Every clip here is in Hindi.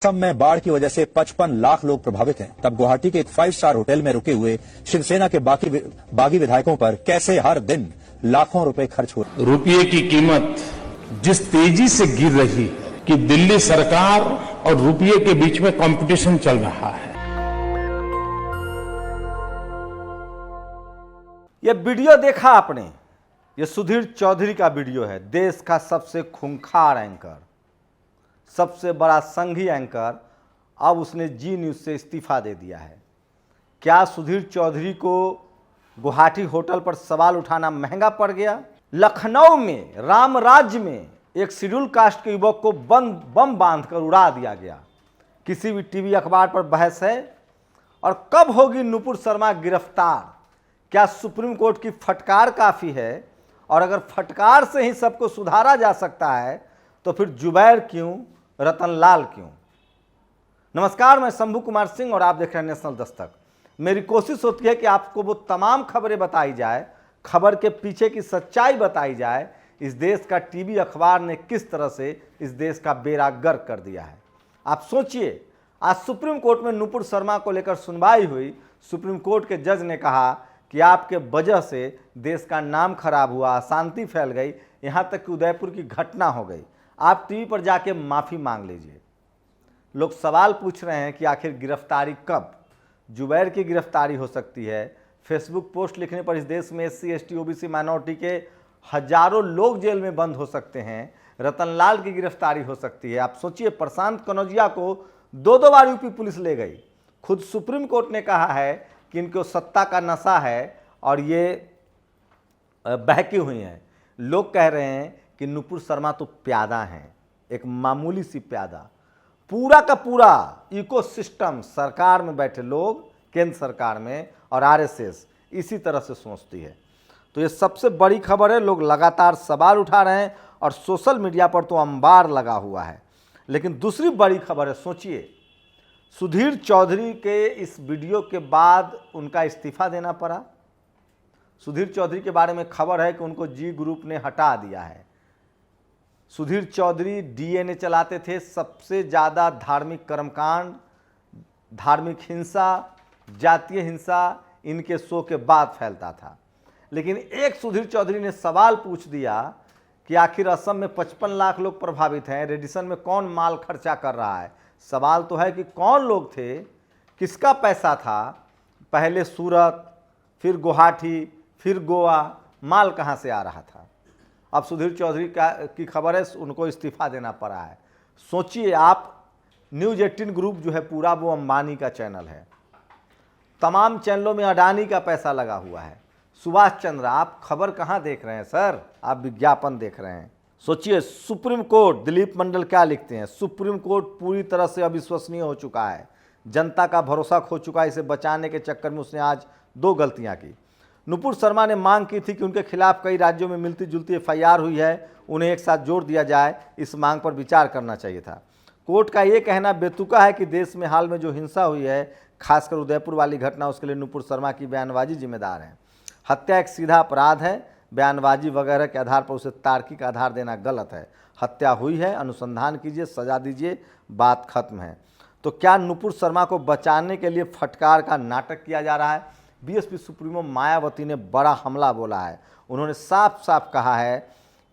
असम में बाढ़ की वजह से 55 लाख लोग प्रभावित हैं। तब गुवाहाटी के एक 5 स्टार होटल में रुके हुए शिवसेना के बागी विधायकों पर कैसे हर दिन लाखों रुपए खर्च हो रहे। रुपये की कीमत जिस तेजी से गिर रही कि दिल्ली सरकार और रुपये के बीच में कंपटीशन चल रहा है। यह वीडियो देखा आपने, ये सुधीर चौधरी का वीडियो है। देश का सबसे खूंखार एंकर, सबसे बड़ा संघी एंकर, अब उसने जी न्यूज़ से इस्तीफा दे दिया है। क्या सुधीर चौधरी को गुवाहाटी होटल पर सवाल उठाना महंगा पड़ गया? लखनऊ में राम राज्य में एक शेड्यूल कास्ट के युवक को बम बांधकर उड़ा दिया गया। किसी भी टीवी अखबार पर बहस है। और कब होगी नुपुर शर्मा गिरफ्तार? क्या सुप्रीम कोर्ट की फटकार काफ़ी है? और अगर फटकार से ही सबको सुधारा जा सकता है तो फिर जुबैर क्यों, रतनलाल क्यों? नमस्कार, मैं शंभू कुमार सिंह और आप देख रहे हैं नेशनल दस्तक। मेरी कोशिश होती है कि आपको वो तमाम खबरें बताई जाए, खबर के पीछे की सच्चाई बताई जाए। इस देश का टीवी अखबार ने किस तरह से इस देश का बेड़ा गर्क कर दिया है। आप सोचिए, आज सुप्रीम कोर्ट में नुपुर शर्मा को लेकर सुनवाई हुई। सुप्रीम कोर्ट के जज ने कहा कि आपके वजह से देश का नाम खराब हुआ, अशांति फैल गई, यहाँ तक कि उदयपुर की घटना हो गई। आप टीवी पर जाके माफ़ी मांग लीजिए। लोग सवाल पूछ रहे हैं कि आखिर गिरफ्तारी कब? जुबैर की गिरफ्तारी हो सकती है। फेसबुक पोस्ट लिखने पर इस देश में SC ST OBC माइनॉरिटी के हजारों लोग जेल में बंद हो सकते हैं। रतनलाल की गिरफ्तारी हो सकती है। आप सोचिए, प्रशांत कनौजिया को 2 बार यूपी पुलिस ले गई। खुद सुप्रीम कोर्ट ने कहा है कि इनको सत्ता का नशा है और ये बहकी हुई हैं। लोग कह रहे हैं कि नुपुर शर्मा तो प्यादा हैं, एक मामूली सी प्यादा। पूरा का पूरा इकोसिस्टम, सरकार में बैठे लोग, केंद्र सरकार में और RSS इसी तरह से सोचती है। तो ये सबसे बड़ी खबर है। लोग लगातार सवाल उठा रहे हैं और सोशल मीडिया पर तो अंबार लगा हुआ है। लेकिन दूसरी बड़ी खबर है, सोचिए, सुधीर चौधरी के इस वीडियो के बाद उनका इस्तीफा देना पड़ा। सुधीर चौधरी के बारे में खबर है कि उनको जी ग्रुप ने हटा दिया है। सुधीर चौधरी DNA चलाते थे। सबसे ज़्यादा धार्मिक कर्मकांड, धार्मिक हिंसा, जातीय हिंसा इनके शो के बाद फैलता था। लेकिन एक सुधीर चौधरी ने सवाल पूछ दिया कि आखिर असम में 55 लाख लोग प्रभावित हैं, रेडिसन में कौन माल खर्चा कर रहा है? सवाल तो है कि कौन लोग थे, किसका पैसा था? पहले सूरत, फिर गुवाहाटी, फिर गोवा, माल कहाँ से आ रहा था? अब सुधीर चौधरी की खबर है उनको इस्तीफा देना पड़ा है। सोचिए आप, न्यूज़ 18 ग्रुप जो है पूरा वो अंबानी का चैनल है। तमाम चैनलों में अडानी का पैसा लगा हुआ है। सुभाष चंद्र, आप खबर कहाँ देख रहे हैं सर? आप विज्ञापन देख रहे हैं। सोचिए, सुप्रीम कोर्ट, दिलीप मंडल क्या लिखते हैं? सुप्रीम कोर्ट पूरी तरह से अविश्वसनीय हो चुका है, जनता का भरोसा खो चुका है। इसे बचाने के चक्कर में उसने आज 2 गलतियां की। नुपुर शर्मा ने मांग की थी कि उनके खिलाफ कई राज्यों में मिलती जुलती FIR हुई है, उन्हें एक साथ जोड़ दिया जाए। इस मांग पर विचार करना चाहिए था। कोर्ट का ये कहना बेतुका है कि देश में हाल में जो हिंसा हुई है, खासकर उदयपुर वाली घटना, उसके लिए नुपुर शर्मा की बयानबाजी जिम्मेदार है। हत्या एक सीधा अपराध है। बयानबाजी वगैरह के आधार पर उसे तार्किक आधार देना गलत है। हत्या हुई है, अनुसंधान कीजिए, सजा दीजिए, बात खत्म है। तो क्या नुपुर शर्मा को बचाने के लिए फटकार का नाटक किया जा रहा है? BSP सुप्रीमो मायावती ने बड़ा हमला बोला है। उन्होंने साफ साफ कहा है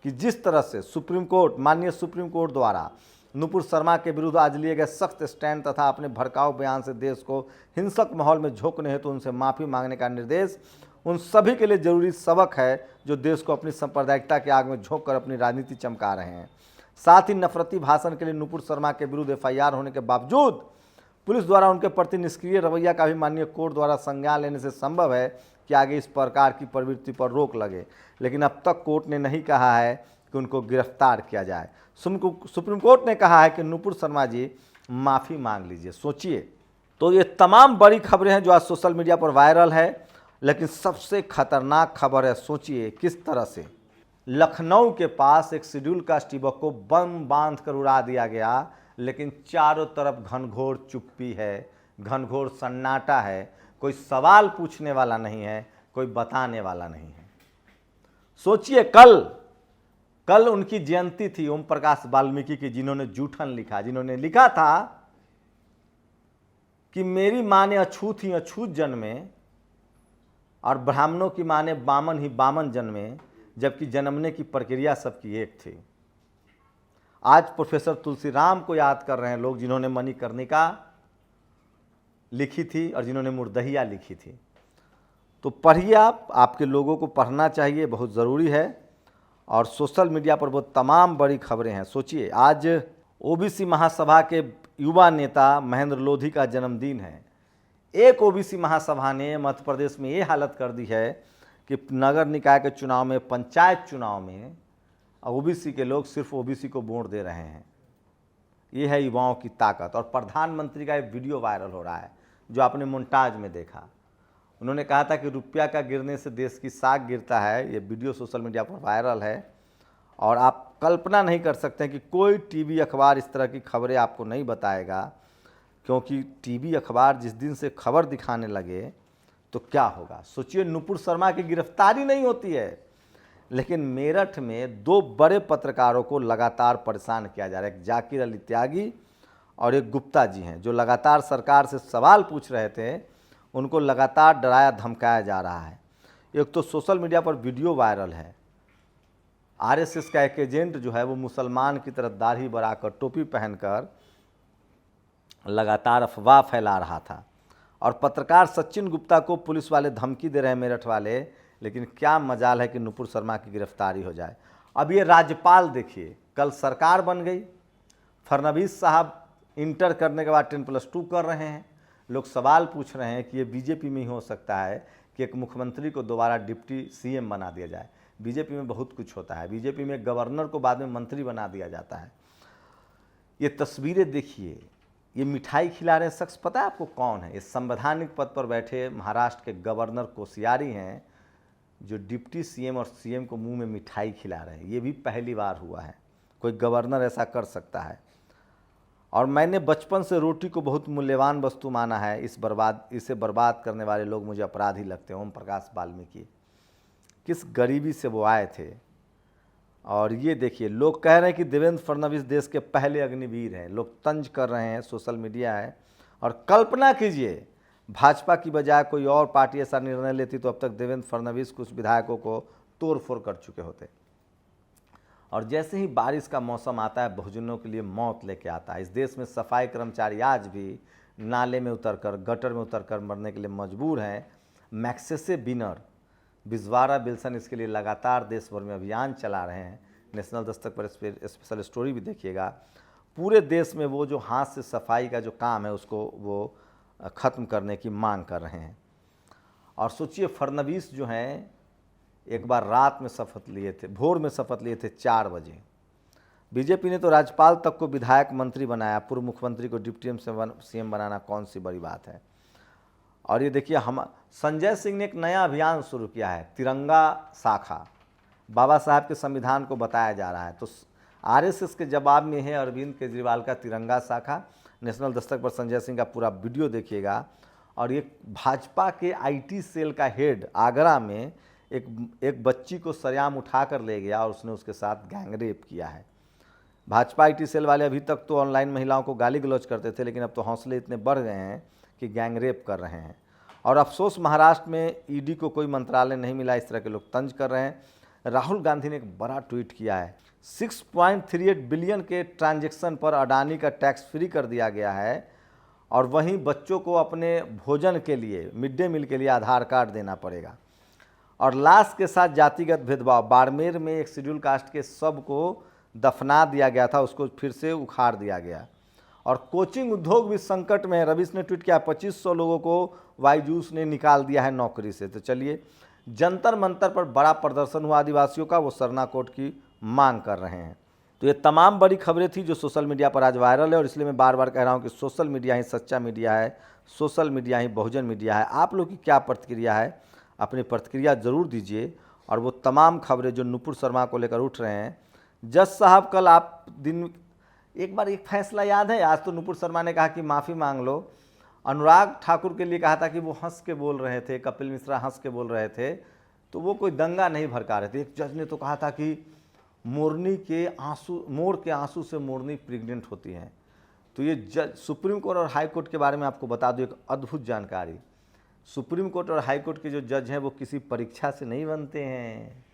कि जिस तरह से सुप्रीम कोर्ट, माननीय सुप्रीम कोर्ट द्वारा नुपुर शर्मा के विरुद्ध आज लिए गए सख्त स्टैंड तथा अपने भड़काऊ बयान से देश को हिंसक माहौल में झोंकने हेतु उनसे माफ़ी मांगने का निर्देश उन सभी के लिए जरूरी सबक है जो देश को अपनी सांप्रदायिकता के आग में झोंक कर अपनी राजनीति चमका रहे हैं। साथ ही नफरती भाषण के लिए नुपुर शर्मा के विरुद्ध FIR होने के बावजूद पुलिस द्वारा उनके प्रति निष्क्रिय रवैया का भी माननीय कोर्ट द्वारा संज्ञान लेने से संभव है कि आगे इस प्रकार की प्रवृत्ति पर रोक लगे। लेकिन अब तक कोर्ट ने नहीं कहा है कि उनको गिरफ्तार किया जाए। सुप्रीम कोर्ट ने कहा है कि नुपुर शर्मा जी माफ़ी मांग लीजिए। सोचिए, तो ये तमाम बड़ी खबरें हैं जो आज सोशल मीडिया पर वायरल है। लेकिन सबसे खतरनाक खबर है, सोचिए किस तरह से लखनऊ के पास एक शेड्यूल कास्ट युवक को बम बांध कर उड़ा दिया गया। लेकिन चारों तरफ घनघोर चुप्पी है, घनघोर सन्नाटा है। कोई सवाल पूछने वाला नहीं है, कोई बताने वाला नहीं है। सोचिए, कल उनकी जयंती थी, ओम प्रकाश वाल्मीकि की, जिन्होंने जूठन लिखा, जिन्होंने लिखा था कि मेरी माँ ने अछूत ही अछूत जन्मे और ब्राह्मणों की माँ ने बामन ही बामन जन्मे, जबकि जन्मने की प्रक्रिया सबकी एक थी। आज प्रोफेसर तुलसीराम को याद कर रहे हैं लोग, जिन्होंने मणिकर्णिका लिखी थी और जिन्होंने मुर्दहिया लिखी थी। तो पढ़िए, आपके लोगों को पढ़ना चाहिए, बहुत ज़रूरी है। और सोशल मीडिया पर वो तमाम बड़ी खबरें हैं। सोचिए, आज ओबीसी महासभा के युवा नेता महेंद्र लोधी का जन्मदिन है। एक ओबीसी महासभा ने मध्य प्रदेश में ये हालत कर दी है कि नगर निकाय के चुनाव में, पंचायत चुनाव में ओबीसी के लोग सिर्फ ओबीसी को वोट दे रहे हैं। ये है युवाओं की ताकत। और प्रधानमंत्री का एक वीडियो वायरल हो रहा है, जो आपने मोन्टाज में देखा। उन्होंने कहा था कि रुपया का गिरने से देश की साख गिरता है। ये वीडियो सोशल मीडिया पर वायरल है और आप कल्पना नहीं कर सकते कि कोई टीवी अखबार इस तरह की खबरें आपको नहीं बताएगा, क्योंकि टीवी अखबार जिस दिन से खबर दिखाने लगे तो क्या होगा। सोचिए, नुपुर शर्मा की गिरफ्तारी नहीं होती है, लेकिन मेरठ में 2 बड़े पत्रकारों को लगातार परेशान किया जा रहा है। एक जाकिर अली त्यागी और एक गुप्ता जी हैं, जो लगातार सरकार से सवाल पूछ रहे थे। उनको लगातार डराया धमकाया जा रहा है। एक तो सोशल मीडिया पर वीडियो वायरल है, आरएसएस का एक एजेंट जो है वो मुसलमान की तरह दाढ़ी बढ़ाकर, टोपी पहनकर लगातार अफवाह फैला रहा था। और पत्रकार सचिन गुप्ता को पुलिस वाले धमकी दे रहे हैं, मेरठ वाले। लेकिन क्या मजाल है कि नुपुर शर्मा की गिरफ्तारी हो जाए। अब ये राज्यपाल देखिए, कल सरकार बन गई, फडणवीस साहब इंटर करने के बाद 10+2 कर रहे हैं। लोग सवाल पूछ रहे हैं कि ये बीजेपी में ही हो सकता है कि एक मुख्यमंत्री को दोबारा डिप्टी सीएम बना दिया जाए। बीजेपी में बहुत कुछ होता है। बीजेपी में गवर्नर को बाद में मंत्री बना दिया जाता है। ये तस्वीरें देखिए, ये मिठाई खिला रहे शख्स पता है आपको कौन है? ये संवैधानिक पद पर बैठे महाराष्ट्र के गवर्नर कोश्यारी हैं, जो डिप्टी सीएम और सीएम को मुंह में मिठाई खिला रहे हैं। ये भी पहली बार हुआ है, कोई गवर्नर ऐसा कर सकता है। और मैंने बचपन से रोटी को बहुत मूल्यवान वस्तु माना है। इसे बर्बाद करने वाले लोग मुझे अपराधी लगते हैं। ओम प्रकाश वाल्मीकि, किस गरीबी से वो आए थे। और ये देखिए, लोग कह रहे हैं कि देवेंद्र फडणवीस देश के पहले अग्निवीर हैं। लोग तंज कर रहे हैं, सोशल मीडिया है। और कल्पना कीजिए, भाजपा की बजाय कोई और पार्टी ऐसा निर्णय लेती तो अब तक देवेंद्र फडणवीस कुछ विधायकों को तोड़ फोड़ कर चुके होते। और जैसे ही बारिश का मौसम आता है, बहुजनों के लिए मौत लेके आता है। इस देश में सफाई कर्मचारी आज भी नाले में उतरकर, गटर में उतरकर मरने के लिए मजबूर हैं। मैक्सेसे बिनर, बिजवारा बिल्सन इसके लिए लगातार देश भर में अभियान चला रहे हैं। नेशनल दस्तक पर स्पेशल स्टोरी भी देखिएगा। पूरे देश में वो जो हाथ से सफाई का जो काम है, उसको वो ख़त्म करने की मांग कर रहे हैं। और सोचिए, फडणवीस जो हैं, एक बार रात में शपथ लिए थे, भोर में शपथ लिए थे 4 बजे। बीजेपी ने तो राज्यपाल तक को विधायक मंत्री बनाया, पूर्व मुख्यमंत्री को डिप्टी सीएम बनाना कौन सी बड़ी बात है। और ये देखिए, हम संजय सिंह ने एक नया अभियान शुरू किया है, तिरंगा शाखा। बाबा साहब के संविधान को बताया जा रहा है। तो आरएसएस के जवाब में है अरविंद केजरीवाल का तिरंगा शाखा। नेशनल दस्तक पर संजय सिंह का पूरा वीडियो देखिएगा। और ये भाजपा के आईटी सेल का हेड आगरा में एक बच्ची को सरेआम उठा कर ले गया और उसने उसके साथ गैंगरेप किया है। भाजपा आईटी सेल वाले अभी तक तो ऑनलाइन महिलाओं को गाली गलौज करते थे, लेकिन अब तो हौसले इतने बढ़ गए हैं कि गैंगरेप कर रहे हैं। और अफसोस, महाराष्ट्र में ईडी को कोई मंत्रालय नहीं मिला, इस तरह के लोग तंज कर रहे हैं। राहुल गांधी ने एक बड़ा ट्वीट किया है, 6.38 बिलियन के ट्रांजैक्शन पर अडानी का टैक्स फ्री कर दिया गया है। और वहीं बच्चों को अपने भोजन के लिए, मिड डे मील के लिए आधार कार्ड देना पड़ेगा। और लाश के साथ जातिगत भेदभाव, बाड़मेर में एक शेड्यूल कास्ट के शव को दफना दिया गया था, उसको फिर से उखाड़ दिया गया। और कोचिंग उद्योग भी संकट में है। रवीश ने ट्वीट किया, 2500 लोगों को बायजूस ने निकाल दिया है नौकरी से। तो चलिए, जंतर मंतर पर बड़ा प्रदर्शन हुआ आदिवासियों का, वो सरना कोर्ट की मांग कर रहे हैं। तो ये तमाम बड़ी खबरें थी जो सोशल मीडिया पर आज वायरल है। और इसलिए मैं बार बार कह रहा हूँ कि सोशल मीडिया ही सच्चा मीडिया है, सोशल मीडिया ही बहुजन मीडिया है। आप लोग की क्या प्रतिक्रिया है? अपनी प्रतिक्रिया ज़रूर दीजिए। और वो तमाम खबरें जो नुपुर शर्मा को लेकर उठ रहे हैं, जज साहब कल आप दिन एक बार एक फैसला याद है, आज तो नुपुर शर्मा ने कहा कि माफ़ी मांग लो। अनुराग ठाकुर के लिए कहा था कि वो हंस के बोल रहे थे, कपिल मिश्रा हंस के बोल रहे थे, तो वो कोई दंगा नहीं भड़का रहे थे। एक जज ने तो कहा था कि मोर के आंसू से मोरनी प्रेग्नेंट होती हैं। तो ये जज सुप्रीम कोर्ट और हाई कोर्ट के बारे में आपको बता दूं एक अद्भुत जानकारी। सुप्रीम कोर्ट और हाई कोर्ट के जो जज हैं वो किसी परीक्षा से नहीं बनते हैं,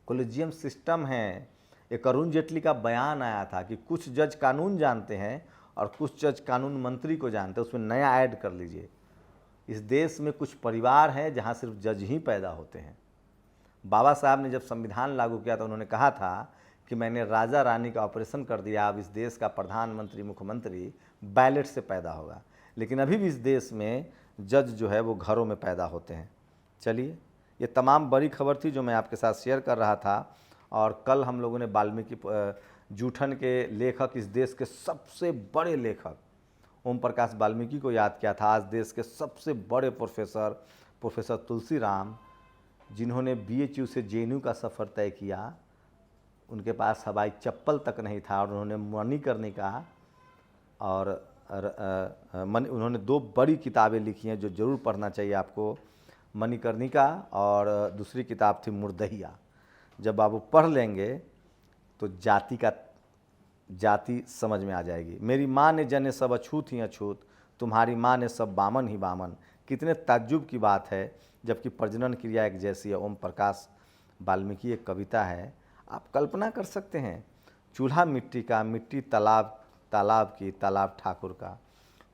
कॉलेजियम सिस्टम है। एक अरुण जेटली का बयान आया था कि कुछ जज कानून जानते हैं और कुछ जज कानून मंत्री को जानते हैं, उसमें नया ऐड कर लीजिए। इस देश में कुछ परिवार हैं जहां सिर्फ जज ही पैदा होते हैं। बाबा साहब ने जब संविधान लागू किया तो उन्होंने कहा था कि मैंने राजा रानी का ऑपरेशन कर दिया, अब इस देश का प्रधानमंत्री मुख्यमंत्री बैलेट से पैदा होगा। लेकिन अभी भी इस देश में जज जो है वो घरों में पैदा होते हैं। चलिए, ये तमाम बड़ी खबर थी जो मैं आपके साथ शेयर कर रहा था। और कल हम लोगों ने वाल्मीकि जूठन के लेखक, इस देश के सबसे बड़े लेखक ओम प्रकाश वाल्मीकि को याद किया था। आज देश के सबसे बड़े प्रोफेसर तुलसी राम, जिन्होंने BHU से JNU का सफ़र तय किया, उनके पास हवाई चप्पल तक नहीं था और उन्होंने मणिकर्णिका और उन्होंने 2 बड़ी किताबें लिखी हैं जो ज़रूर पढ़ना चाहिए आपको, मणिकर्णिका और दूसरी किताब थी मुर्दहिया। जब आप वो पढ़ लेंगे तो जाति समझ में आ जाएगी। मेरी माँ ने जने सब अछूत ही अछूत, तुम्हारी माँ ने सब बामन ही बामन। कितने ताज्जुब की बात है, जबकि प्रजनन क्रिया एक जैसी है। ओम प्रकाश वाल्मीकि एक कविता है, आप कल्पना कर सकते हैं। चूल्हा मिट्टी का, मिट्टी तालाब की, तालाब ठाकुर का।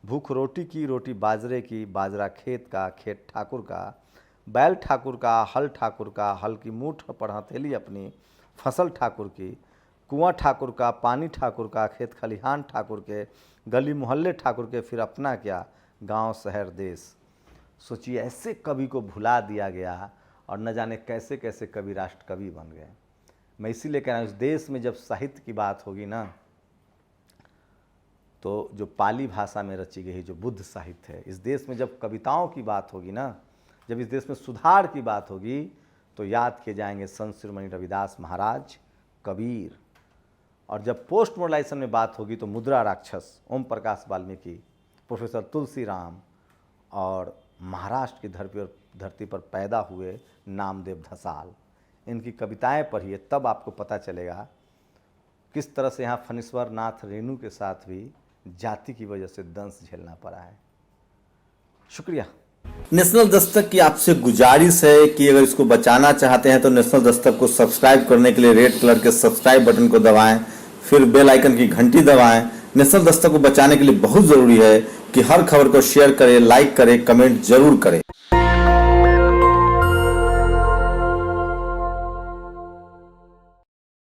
भूख रोटी की, रोटी बाजरे की, बाजरा खेत का, खेत ठाकुर का। बैल ठाकुर का, हल ठाकुर का, हल की मूठ पर हथेली अपनी, फसल ठाकुर की। कुआं ठाकुर का, पानी ठाकुर का, खेत खलिहान ठाकुर के, गली मोहल्ले ठाकुर के, फिर अपना क्या, गांव शहर देश। सोचिए, ऐसे कवि को भुला दिया गया और न जाने कैसे कैसे कवि राष्ट्र कवि बन गए। मैं इसीलिए कह रहा हूँ, इस देश में जब साहित्य की बात होगी ना, तो जो पाली भाषा में रची गई जो बुद्ध साहित्य है, इस देश में जब कविताओं की बात होगी ना, जब इस देश में सुधार की बात होगी, तो याद किए जाएंगे संत शिरोमणि रविदास महाराज, कबीर। और जब पोस्ट मॉडर्नाइजेशन में बात होगी तो मुद्रा राक्षस, ओम प्रकाश वाल्मीकि, प्रोफेसर तुलसी राम और महाराष्ट्र की धरती पर पैदा हुए नामदेव धसाल। इनकी कविताएं पढ़िए, तब आपको पता चलेगा किस तरह से यहाँ फणीश्वर नाथ रेणु के साथ भी जाति की वजह से दंश झेलना पड़ा है। शुक्रिया। नेशनल दस्तक की आपसे गुजारिश है कि अगर इसको बचाना चाहते हैं तो नेशनल दस्तक को सब्सक्राइब करने के लिए रेड कलर के सब्सक्राइब बटन को दबाएं, फिर बेल आइकन की घंटी दबाएं। नेशनल दस्तक को बचाने के लिए बहुत जरूरी है कि हर खबर को शेयर करें, लाइक करें, कमेंट जरूर करें।